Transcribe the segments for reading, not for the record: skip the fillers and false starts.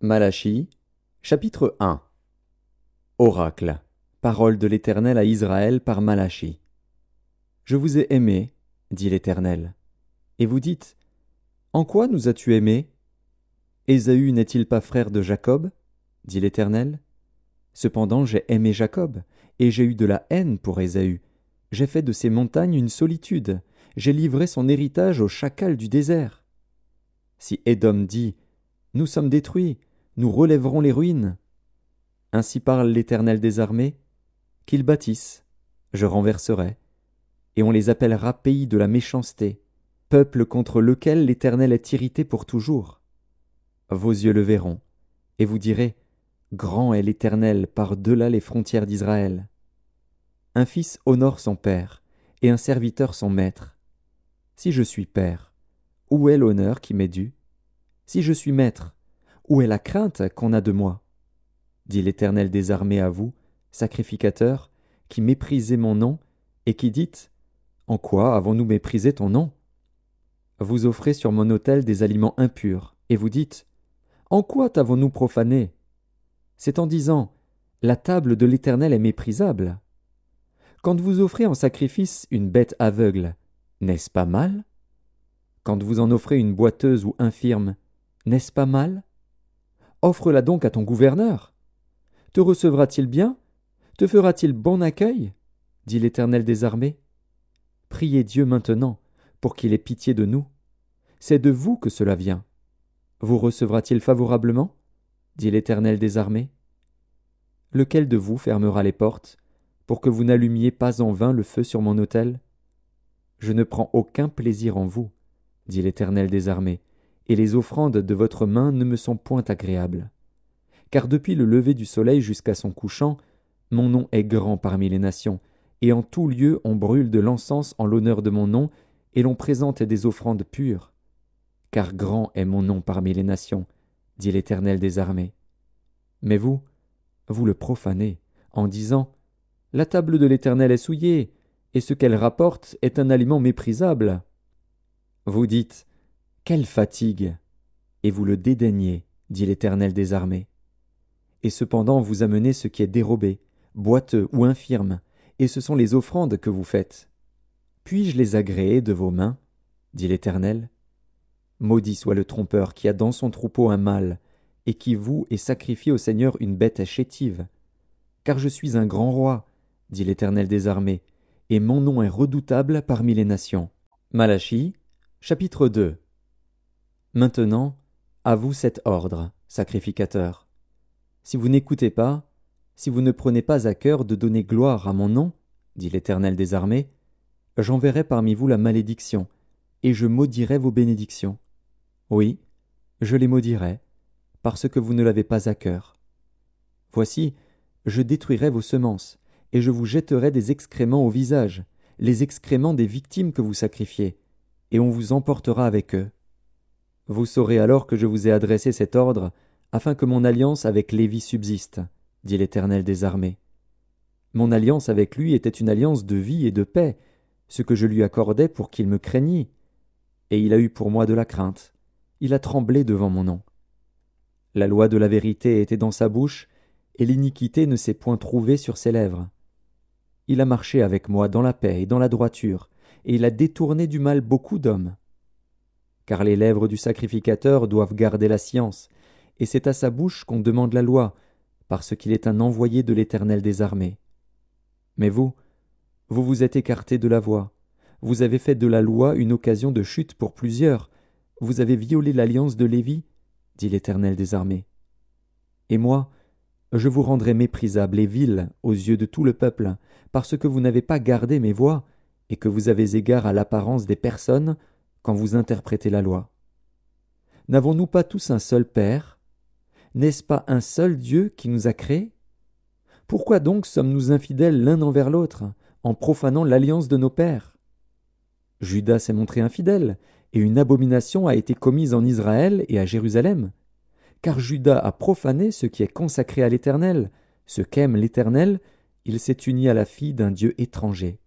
Malachie, chapitre 1. Oracle. Parole de l'Éternel à Israël par Malachie. Je vous ai aimé, dit l'Éternel. Et vous dites, en quoi nous as-tu aimés? Ésaü n'est-il pas frère de Jacob? Dit l'Éternel. Cependant j'ai aimé Jacob, et j'ai eu de la haine pour Ésaü. J'ai fait de ses montagnes une solitude, j'ai livré son héritage aux chacals du désert. Si Édom dit, nous sommes détruits, nous relèverons les ruines. Ainsi parle l'Éternel des armées, qu'ils bâtissent, je renverserai, et on les appellera pays de la méchanceté, peuple contre lequel l'Éternel est irrité pour toujours. Vos yeux le verront, et vous direz, grand est l'Éternel par-delà les frontières d'Israël. Un fils honore son père, et un serviteur son maître. Si je suis père, où est l'honneur qui m'est dû? Si je suis maître, où est la crainte qu'on a de moi? Dit l'Éternel des armées à vous, sacrificateurs, qui méprisez mon nom, et qui dites, en quoi avons-nous méprisé ton nom? Vous offrez sur mon autel des aliments impurs, et vous dites, en quoi t'avons-nous profané? C'est en disant, la table de l'Éternel est méprisable. Quand vous offrez en sacrifice une bête aveugle, n'est-ce pas mal? Quand vous en offrez une boiteuse ou infirme, n'est-ce pas mal? Offre-la donc à ton gouverneur. Te recevra-t-il bien? Te fera-t-il bon accueil? Dit l'Éternel des armées. Priez Dieu maintenant, pour qu'il ait pitié de nous. C'est de vous que cela vient. Vous recevra-t-il favorablement? Dit l'Éternel des armées. Lequel de vous fermera les portes, pour que vous n'allumiez pas en vain le feu sur mon autel? Je ne prends aucun plaisir en vous, dit l'Éternel des armées, et les offrandes de votre main ne me sont point agréables. Car depuis le lever du soleil jusqu'à son couchant, mon nom est grand parmi les nations, et en tout lieu on brûle de l'encens en l'honneur de mon nom, et l'on présente des offrandes pures. Car grand est mon nom parmi les nations, dit l'Éternel des armées. Mais vous, vous le profanez, en disant, la table de l'Éternel est souillée, et ce qu'elle rapporte est un aliment méprisable. Vous dites, quelle fatigue! Et vous le dédaignez, dit l'Éternel des armées. Et cependant vous amenez ce qui est dérobé, boiteux ou infirme, et ce sont les offrandes que vous faites. Puis-je les agréer de vos mains? Dit l'Éternel. Maudit soit le trompeur qui a dans son troupeau un mâle, et qui voue et sacrifie au Seigneur une bête chétive. Car je suis un grand roi, dit l'Éternel des armées, et mon nom est redoutable parmi les nations. Malachie, chapitre 2. Maintenant, à vous cet ordre, sacrificateurs. Si vous n'écoutez pas, si vous ne prenez pas à cœur de donner gloire à mon nom, dit l'Éternel des armées, j'enverrai parmi vous la malédiction, et je maudirai vos bénédictions. Oui, je les maudirai, parce que vous ne l'avez pas à cœur. Voici, je détruirai vos semences, et je vous jetterai des excréments au visage, les excréments des victimes que vous sacrifiez, et on vous emportera avec eux. Vous saurez alors que je vous ai adressé cet ordre, afin que mon alliance avec Lévi subsiste, dit l'Éternel des armées. Mon alliance avec lui était une alliance de vie et de paix, ce que je lui accordais pour qu'il me craignît. Et il a eu pour moi de la crainte, il a tremblé devant mon nom. La loi de la vérité était dans sa bouche, et l'iniquité ne s'est point trouvée sur ses lèvres. Il a marché avec moi dans la paix et dans la droiture, et il a détourné du mal beaucoup d'hommes. Car les lèvres du sacrificateur doivent garder la science, et c'est à sa bouche qu'on demande la loi, parce qu'il est un envoyé de l'Éternel des armées. Mais vous vous êtes écartés de la voie, vous avez fait de la loi une occasion de chute pour plusieurs, vous avez violé l'alliance de Lévi, dit l'Éternel des armées. Et moi, je vous rendrai méprisable et vil aux yeux de tout le peuple, parce que vous n'avez pas gardé mes voies, et que vous avez égard à l'apparence des personnes quand vous interprétez la loi. N'avons-nous pas tous un seul Père? N'est-ce pas un seul Dieu qui nous a créés? Pourquoi donc sommes-nous infidèles l'un envers l'autre, en profanant l'alliance de nos pères? Judas s'est montré infidèle, et une abomination a été commise en Israël et à Jérusalem. Car Judas a profané ce qui est consacré à l'Éternel, ce qu'aime l'Éternel, il s'est uni à la fille d'un Dieu étranger.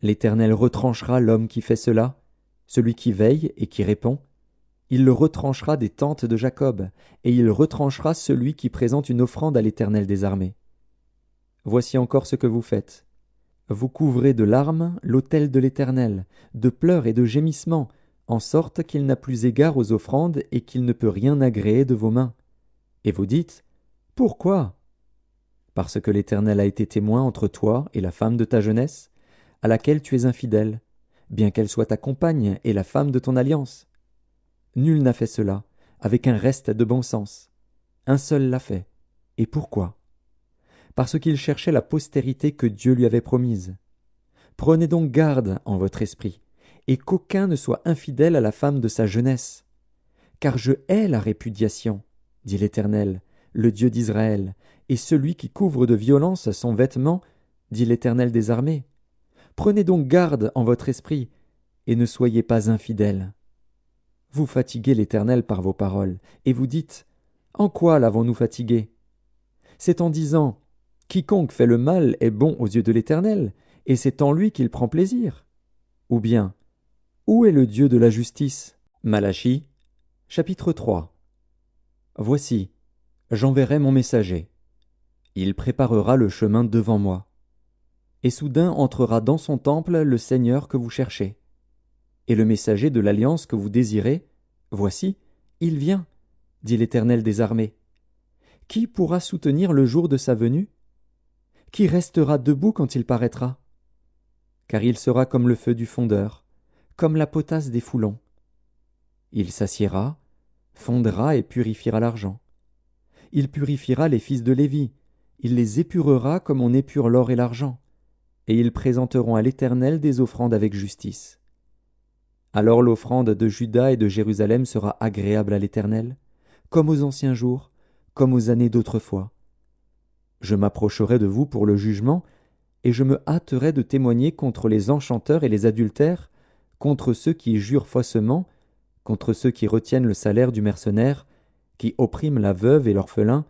L'Éternel retranchera l'homme qui fait cela, celui qui veille et qui répond. Il le retranchera des tentes de Jacob, et il retranchera celui qui présente une offrande à l'Éternel des armées. Voici encore ce que vous faites. Vous couvrez de larmes l'autel de l'Éternel, de pleurs et de gémissements, en sorte qu'il n'a plus égard aux offrandes et qu'il ne peut rien agréer de vos mains. Et vous dites, « Pourquoi » Parce que l'Éternel a été témoin entre toi et la femme de ta jeunesse, à laquelle tu es infidèle, bien qu'elle soit ta compagne et la femme de ton alliance. Nul n'a fait cela, avec un reste de bon sens. Un seul l'a fait. Et pourquoi ? Parce qu'il cherchait la postérité que Dieu lui avait promise. Prenez donc garde en votre esprit, et qu'aucun ne soit infidèle à la femme de sa jeunesse. Car je hais la répudiation, dit l'Éternel, le Dieu d'Israël, et celui qui couvre de violence son vêtement, dit l'Éternel des armées. Prenez donc garde en votre esprit, et ne soyez pas infidèles. Vous fatiguez l'Éternel par vos paroles, et vous dites, « En quoi l'avons-nous fatigué ?» C'est en disant, « Quiconque fait le mal est bon aux yeux de l'Éternel, et c'est en lui qu'il prend plaisir. » Ou bien, « Où est le Dieu de la justice ?» Malachie, chapitre 3. Voici, j'enverrai mon messager. Il préparera le chemin devant moi. Et soudain entrera dans son temple le Seigneur que vous cherchez. Et le messager de l'alliance que vous désirez, voici, il vient, dit l'Éternel des armées. Qui pourra soutenir le jour de sa venue? Qui restera debout quand il paraîtra? Car il sera comme le feu du fondeur, comme la potasse des foulons. Il s'assiera, fondra et purifiera l'argent. Il purifiera les fils de Lévi, il les épurera comme on épure l'or et l'argent, et ils présenteront à l'Éternel des offrandes avec justice. Alors l'offrande de Juda et de Jérusalem sera agréable à l'Éternel, comme aux anciens jours, comme aux années d'autrefois. Je m'approcherai de vous pour le jugement, et je me hâterai de témoigner contre les enchanteurs et les adultères, contre ceux qui jurent faussement, contre ceux qui retiennent le salaire du mercenaire, qui oppriment la veuve et l'orphelin,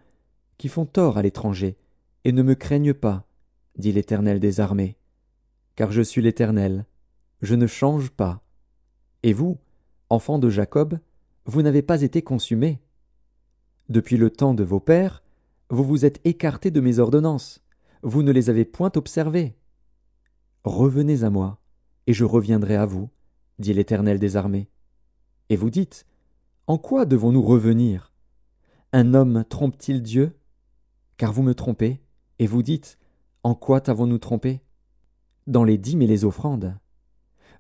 qui font tort à l'étranger, et ne me craignent pas, dit l'Éternel des armées. Car je suis l'Éternel, je ne change pas. Et vous, enfants de Jacob, vous n'avez pas été consumés. Depuis le temps de vos pères, vous vous êtes écartés de mes ordonnances, vous ne les avez point observées. Revenez à moi, et je reviendrai à vous, dit l'Éternel des armées. Et vous dites, en quoi devons-nous revenir? Un homme trompe-t-il Dieu? Car vous me trompez, et vous dites, en quoi t'avons-nous trompé? Dans les dîmes et les offrandes.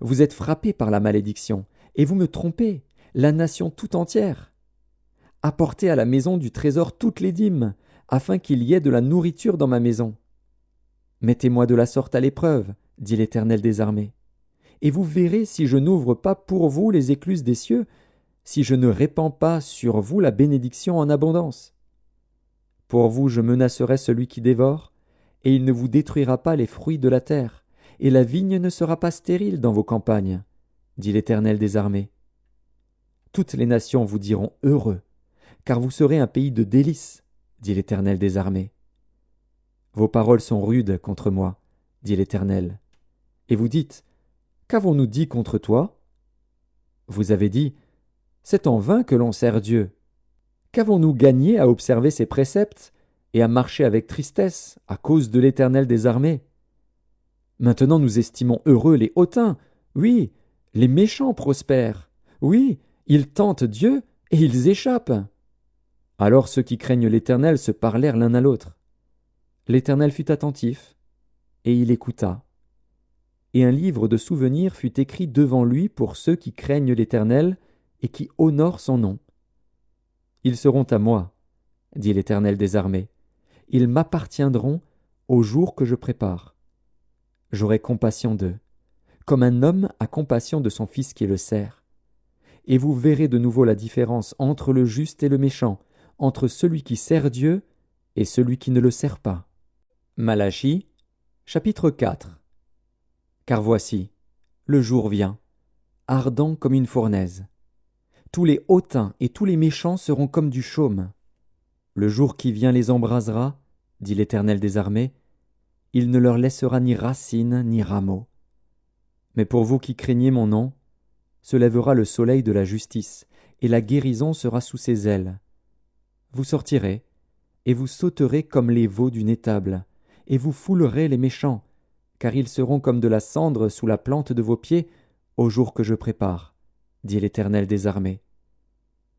Vous êtes frappés par la malédiction, et vous me trompez, la nation tout entière. Apportez à la maison du trésor toutes les dîmes, afin qu'il y ait de la nourriture dans ma maison. Mettez-moi de la sorte à l'épreuve, dit l'Éternel des armées, et vous verrez si je n'ouvre pas pour vous les écluses des cieux, si je ne répands pas sur vous la bénédiction en abondance. Pour vous je menacerai celui qui dévore, et il ne vous détruira pas les fruits de la terre, et la vigne ne sera pas stérile dans vos campagnes, dit l'Éternel des armées. Toutes les nations vous diront heureux, car vous serez un pays de délices, dit l'Éternel des armées. Vos paroles sont rudes contre moi, dit l'Éternel. Et vous dites, qu'avons-nous dit contre toi? Vous avez dit, c'est en vain que l'on sert Dieu. Qu'avons-nous gagné à observer ses préceptes et à marcher avec tristesse à cause de l'Éternel des armées? Maintenant nous estimons heureux les hautains, oui, les méchants prospèrent, oui, ils tentent Dieu et ils échappent. Alors ceux qui craignent l'Éternel se parlèrent l'un à l'autre. L'Éternel fut attentif, et il écouta. Et un livre de souvenirs fut écrit devant lui pour ceux qui craignent l'Éternel et qui honorent son nom. Ils seront à moi, dit l'Éternel des armées. Ils m'appartiendront au jour que je prépare. J'aurai compassion d'eux, comme un homme a compassion de son fils qui le sert. Et vous verrez de nouveau la différence entre le juste et le méchant, entre celui qui sert Dieu et celui qui ne le sert pas. Malachie, chapitre 4. Car voici, le jour vient, ardent comme une fournaise. Tous les hautains et tous les méchants seront comme du chaume. Le jour qui vient les embrasera, dit l'Éternel des armées, il ne leur laissera ni racine ni rameaux. Mais pour vous qui craignez mon nom, se lèvera le soleil de la justice, et la guérison sera sous ses ailes. Vous sortirez, et vous sauterez comme les veaux d'une étable, et vous foulerez les méchants, car ils seront comme de la cendre sous la plante de vos pieds au jour que je prépare, dit l'Éternel des armées.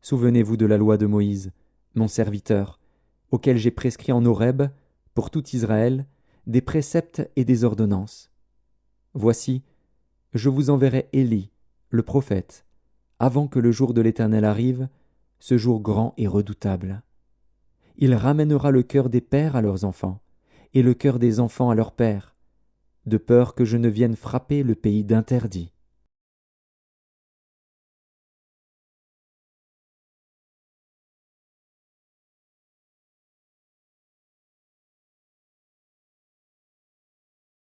Souvenez-vous de la loi de Moïse, mon serviteur, auquel j'ai prescrit en Horeb, pour tout Israël, des préceptes et des ordonnances. Voici, je vous enverrai Élie, le prophète, avant que le jour de l'Éternel arrive, ce jour grand et redoutable. Il ramènera le cœur des pères à leurs enfants, et le cœur des enfants à leurs pères, de peur que je ne vienne frapper le pays d'interdit.